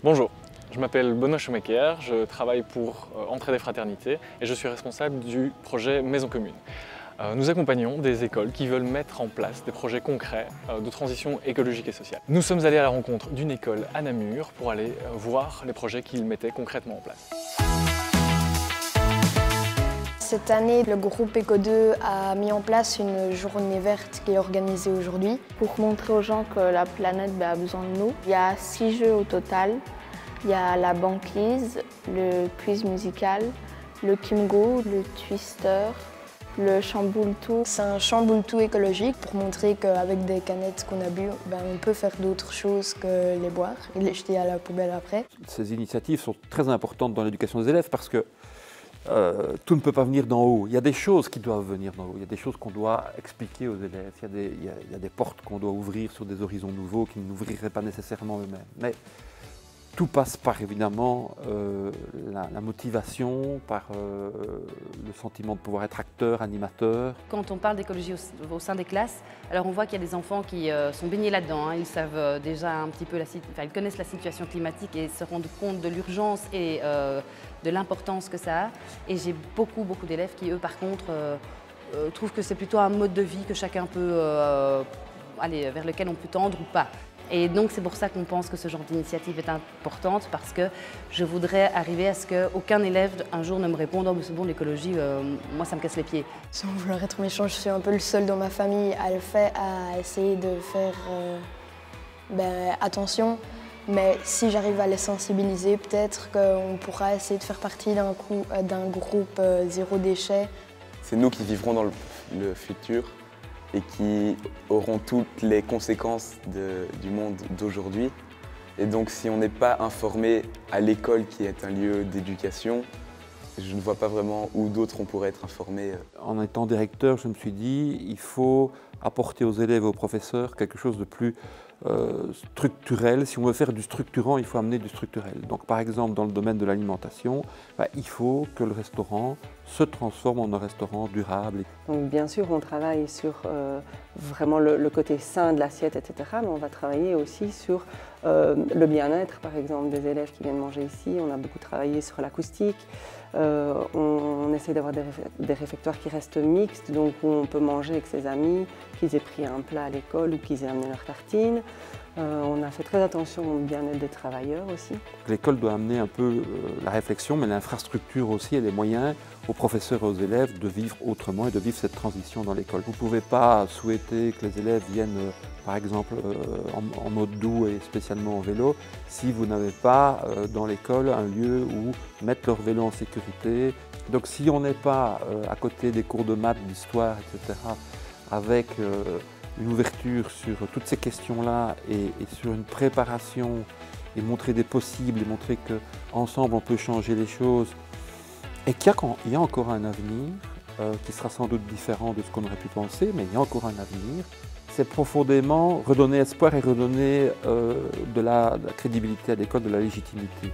Bonjour, je m'appelle Benoît Schumacher, je travaille pour Entraide et Fraternité et je suis responsable du projet Maison Commune. Nous accompagnons des écoles qui veulent mettre en place des projets concrets de transition écologique et sociale. Nous sommes allés à la rencontre d'une école à Namur pour aller voir les projets qu'ils mettaient concrètement en place. Cette année, le groupe Eco2 a mis en place une journée verte qui est organisée aujourd'hui pour montrer aux gens que la planète a besoin de nous. Il y a 6 jeux au total. Il y a la banquise, le quiz musical, le Kimgo, le twister, le chamboule-tout. C'est un chamboule-tout écologique pour montrer qu'avec des canettes qu'on a bu, on peut faire d'autres choses que les boire et les jeter à la poubelle après. Ces initiatives sont très importantes dans l'éducation des élèves parce que tout ne peut pas venir d'en haut. Il y a des choses qui doivent venir d'en haut, il y a des choses qu'on doit expliquer aux élèves, il y a des portes qu'on doit ouvrir sur des horizons nouveaux qui n'ouvriraient pas nécessairement eux-mêmes. Mais tout passe par évidemment la motivation, par le sentiment de pouvoir être acteur, animateur. Quand on parle d'écologie au sein des classes, alors on voit qu'il y a des enfants qui sont baignés là-dedans. Ils savent déjà un petit peu, ils connaissent la situation climatique et se rendent compte de l'urgence et de l'importance que ça a. Et j'ai beaucoup d'élèves qui, eux, par contre, trouvent que c'est plutôt un mode de vie que chacun peut aller vers lequel on peut tendre ou pas. Et donc c'est pour ça qu'on pense que ce genre d'initiative est importante, parce que je voudrais arriver à ce qu'aucun élève un jour ne me réponde « Oh mais c'est bon, l'écologie, moi ça me casse les pieds ». Sans vouloir être méchant, je suis un peu le seul dans ma famille à essayer de faire attention. Mais si j'arrive à les sensibiliser, peut-être qu'on pourra essayer de faire partie d'un groupe zéro déchet. C'est nous qui vivrons dans le futur et qui auront toutes les conséquences du monde d'aujourd'hui. Et donc si on n'est pas informé à l'école qui est un lieu d'éducation, je ne vois pas vraiment où d'autres on pourrait être informés. En étant directeur, je me suis dit il faut apporter aux élèves et aux professeurs quelque chose de plus structurel. Si on veut faire du structurant, il faut amener du structurel. Donc par exemple dans le domaine de l'alimentation, il faut que le restaurant se transforme en un restaurant durable. Donc bien sûr on travaille sur vraiment le côté sain de l'assiette, etc. Mais on va travailler aussi sur le bien-être par exemple des élèves qui viennent manger ici. On a beaucoup travaillé sur l'acoustique. On essaie d'avoir des réfectoires qui restent mixtes, donc où on peut manger avec ses amis, qu'ils aient pris un plat à l'école ou qu'ils aient amené leur tartine. On a fait très attention au bien-être des travailleurs aussi. L'école doit amener un peu la réflexion, mais l'infrastructure aussi et les moyens aux professeurs et aux élèves de vivre autrement et de vivre cette transition dans l'école. Vous ne pouvez pas souhaiter que les élèves viennent, par exemple, en mode doux et spécialement en vélo, si vous n'avez pas dans l'école un lieu où mettre leur vélo en sécurité. Donc si on n'est pas à côté des cours de maths, d'histoire, etc., avec une ouverture sur toutes ces questions-là et sur une préparation et montrer des possibles et montrer qu'ensemble on peut changer les choses et qu'il y a encore un avenir qui sera sans doute différent de ce qu'on aurait pu penser, mais il y a encore un avenir. C'est profondément redonner espoir et redonner de la crédibilité à l'école, de la légitimité.